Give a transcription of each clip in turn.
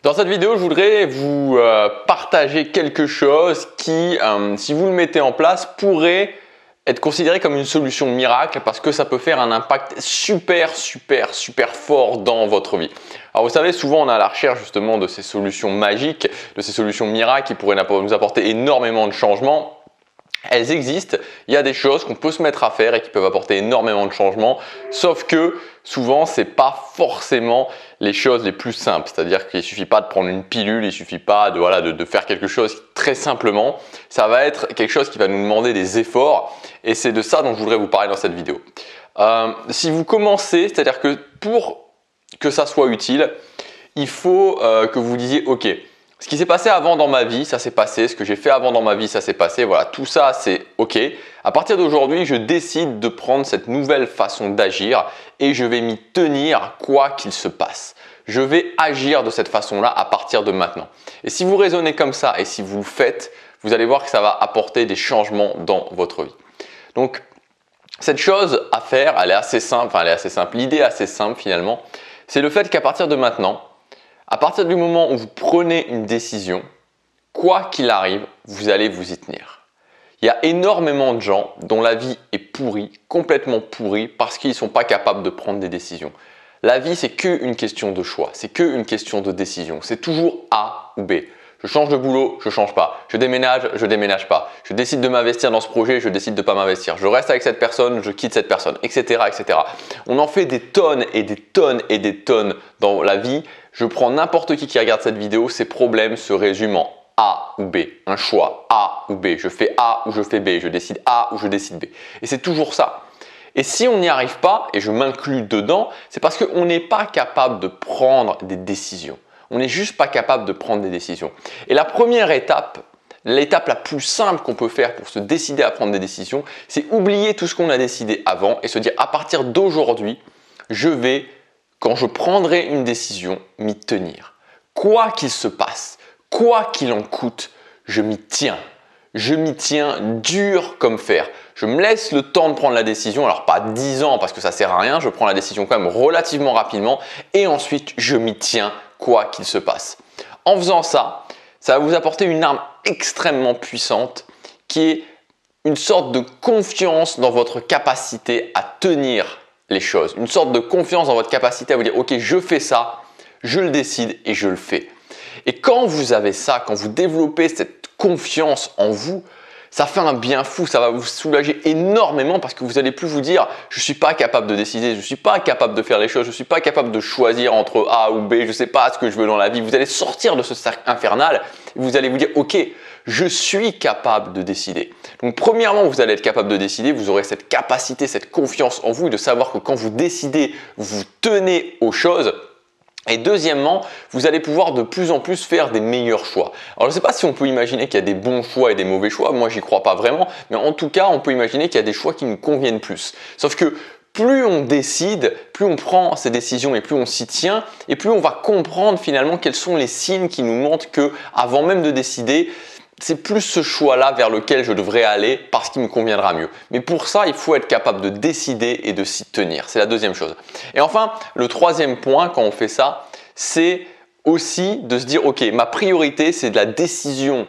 Dans cette vidéo, je voudrais vous partager quelque chose qui, si vous le mettez en place, pourrait être considéré comme une solution miracle parce que ça peut faire un impact super fort dans votre vie. Alors vous savez, souvent on est à la recherche justement de ces solutions magiques, de ces solutions miracles qui pourraient nous apporter énormément de changements. Elles existent, il y a des choses qu'on peut se mettre à faire et qui peuvent apporter énormément de changements, sauf que souvent ce n'est pas forcément les choses les plus simples. C'est-à-dire qu'il ne suffit pas de prendre une pilule, il ne suffit pas de faire quelque chose très simplement. Ça va être quelque chose qui va nous demander des efforts et c'est de ça dont je voudrais vous parler dans cette vidéo. Si vous commencez, c'est-à-dire que pour que ça soit utile, il faut que vous disiez « Ok, ce qui s'est passé avant dans ma vie, ça s'est passé. Ce que j'ai fait avant dans ma vie, ça s'est passé. Voilà, tout ça, c'est OK. À partir d'aujourd'hui, je décide de prendre cette nouvelle façon d'agir et je vais m'y tenir quoi qu'il se passe. Je vais agir de cette façon-là à partir de maintenant. » Et si vous raisonnez comme ça et si vous le faites, vous allez voir que ça va apporter des changements dans votre vie. Donc, cette chose à faire, elle est assez simple. L'idée est assez simple finalement. C'est le fait qu'à partir de maintenant, à partir du moment où vous prenez une décision, quoi qu'il arrive, vous allez vous y tenir. Il y a énormément de gens dont la vie est pourrie, complètement pourrie, parce qu'ils ne sont pas capables de prendre des décisions. La vie, c'est qu'une question de choix, c'est qu'une question de décision. C'est toujours A ou B. Je change de boulot, je ne change pas. Je déménage pas. Je décide de m'investir dans ce projet, je décide de ne pas m'investir. Je reste avec cette personne, je quitte cette personne, etc., etc. On en fait des tonnes et des tonnes et des tonnes dans la vie. Je prends n'importe qui regarde cette vidéo, ses problèmes se résument en A ou B. Un choix A ou B. Je fais A ou je fais B. Je décide A ou je décide B. Et c'est toujours ça. Et si on n'y arrive pas, et je m'inclus dedans, c'est parce qu'on n'est pas capable de prendre des décisions. On n'est juste pas capable de prendre des décisions. Et la première étape, l'étape la plus simple qu'on peut faire pour se décider à prendre des décisions, c'est oublier tout ce qu'on a décidé avant et se dire à partir d'aujourd'hui, je vais, quand je prendrai une décision, m'y tenir. Quoi qu'il se passe, quoi qu'il en coûte, je m'y tiens. Je m'y tiens dur comme fer. Je me laisse le temps de prendre la décision, alors pas 10 ans parce que ça ne sert à rien, je prends la décision quand même relativement rapidement et ensuite je m'y tiens quoi qu'il se passe. En faisant ça, ça va vous apporter une arme extrêmement puissante qui est une sorte de confiance dans votre capacité à tenir les choses, une sorte de confiance dans votre capacité à vous dire « Ok, je fais ça, je le décide et je le fais ». Et quand vous avez ça, quand vous développez cette confiance en vous, ça fait un bien fou, ça va vous soulager énormément parce que vous n'allez plus vous dire « je ne suis pas capable de décider, je ne suis pas capable de faire les choses, je ne suis pas capable de choisir entre A ou B, je ne sais pas ce que je veux dans la vie ». Vous allez sortir de ce cercle infernal et vous allez vous dire « Ok, je suis capable de décider ». Donc premièrement, vous allez être capable de décider, vous aurez cette capacité, cette confiance en vous et de savoir que quand vous décidez, vous tenez aux choses. Et deuxièmement, vous allez pouvoir de plus en plus faire des meilleurs choix. Alors je ne sais pas si on peut imaginer qu'il y a des bons choix et des mauvais choix, moi j'y crois pas vraiment, mais en tout cas on peut imaginer qu'il y a des choix qui nous conviennent plus. Sauf que plus on décide, plus on prend ces décisions et plus on s'y tient et plus on va comprendre finalement quels sont les signes qui nous montrent que avant même de décider, c'est plus ce choix-là vers lequel je devrais aller parce qu'il me conviendra mieux. Mais pour ça, il faut être capable de décider et de s'y tenir. C'est la deuxième chose. Et enfin, le troisième point quand on fait ça, c'est aussi de se dire « Ok, ma priorité, c'est de la décision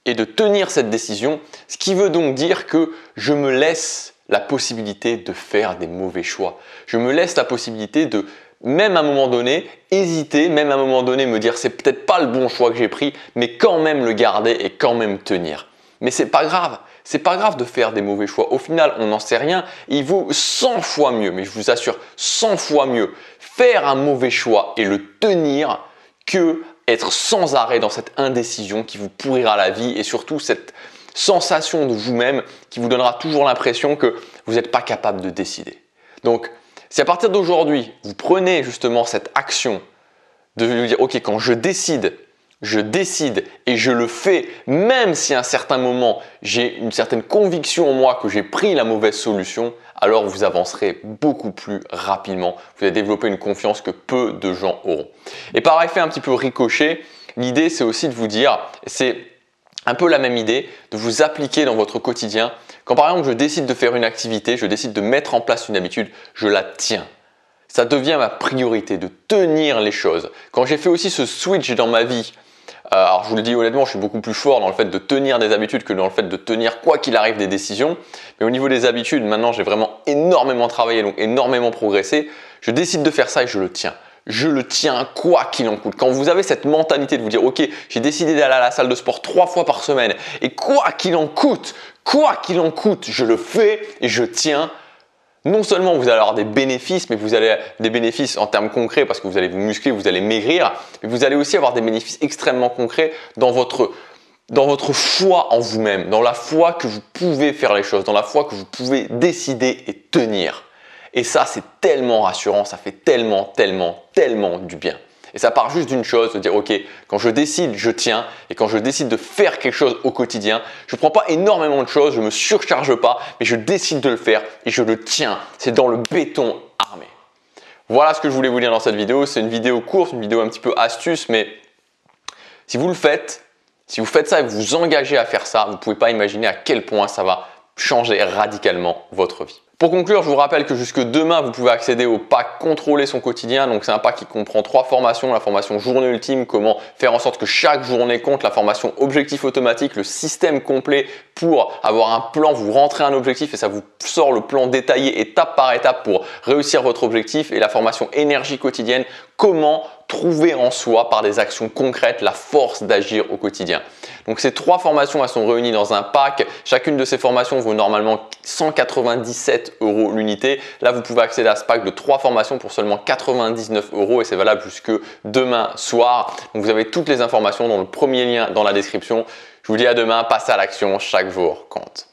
et de tenir cette décision ». Ce qui veut donc dire que je me laisse la possibilité de faire des mauvais choix. Je me laisse la possibilité de même à un moment donné, hésiter, même à un moment donné me dire c'est peut-être pas le bon choix que j'ai pris, mais quand même le garder et quand même tenir. Mais c'est pas grave de faire des mauvais choix. Au final, on n'en sait rien. Il vaut 100 fois mieux, mais je vous assure, 100 fois mieux faire un mauvais choix et le tenir que être sans arrêt dans cette indécision qui vous pourrira la vie et surtout cette sensation de vous-même qui vous donnera toujours l'impression que vous n'êtes pas capable de décider. Donc, si à partir d'aujourd'hui, vous prenez justement cette action de vous dire « Ok, quand je décide et je le fais, même si à un certain moment, j'ai une certaine conviction en moi que j'ai pris la mauvaise solution, alors vous avancerez beaucoup plus rapidement. Vous allez développer une confiance que peu de gens auront. » Et par effet un petit peu ricochet, l'idée c'est aussi de vous dire, c'est un peu la même idée, de vous appliquer dans votre quotidien. Quand par exemple je décide de faire une activité, je décide de mettre en place une habitude, je la tiens. Ça devient ma priorité de tenir les choses. Quand j'ai fait aussi ce switch dans ma vie, alors je vous le dis honnêtement, je suis beaucoup plus fort dans le fait de tenir des habitudes que dans le fait de tenir quoi qu'il arrive des décisions. Mais au niveau des habitudes, maintenant j'ai vraiment énormément travaillé, donc énormément progressé. Je décide de faire ça et je le tiens. Je le tiens quoi qu'il en coûte. Quand vous avez cette mentalité de vous dire ok, j'ai décidé d'aller à la salle de sport 3 fois par semaine et quoi qu'il en coûte, je le fais et je tiens. Non seulement vous allez avoir des bénéfices, mais vous allez des bénéfices en termes concrets parce que vous allez vous muscler, vous allez maigrir, mais vous allez aussi avoir des bénéfices extrêmement concrets dans votre foi en vous-même, dans la foi que vous pouvez faire les choses, dans la foi que vous pouvez décider et tenir. Et ça, c'est tellement rassurant, ça fait tellement du bien. Et ça part juste d'une chose, de dire ok, quand je décide, je tiens. Et quand je décide de faire quelque chose au quotidien, je ne prends pas énormément de choses, je ne me surcharge pas, mais je décide de le faire et je le tiens. C'est dans le béton armé. Voilà ce que je voulais vous dire dans cette vidéo. C'est une vidéo courte, une vidéo un petit peu astuce, mais si vous le faites, si vous faites ça et vous vous engagez à faire ça, vous ne pouvez pas imaginer à quel point ça va changer radicalement votre vie. Pour conclure, je vous rappelle que jusque demain, vous pouvez accéder au pack Contrôler son quotidien. Donc c'est un pack qui comprend 3 formations. La formation journée ultime, comment faire en sorte que chaque journée compte. La formation objectif automatique, le système complet pour avoir un plan. Vous rentrez un objectif et ça vous sort le plan détaillé étape par étape pour réussir votre objectif. Et la formation énergie quotidienne, comment trouver en soi par des actions concrètes la force d'agir au quotidien. Donc ces 3 formations, elles sont réunies dans un pack. Chacune de ces formations vaut normalement 197 € l'unité. Là, vous pouvez accéder à ce pack de 3 formations pour seulement 99 € et c'est valable jusque demain soir. Donc vous avez toutes les informations dans le premier lien dans la description. Je vous dis à demain, passez à l'action, chaque jour compte.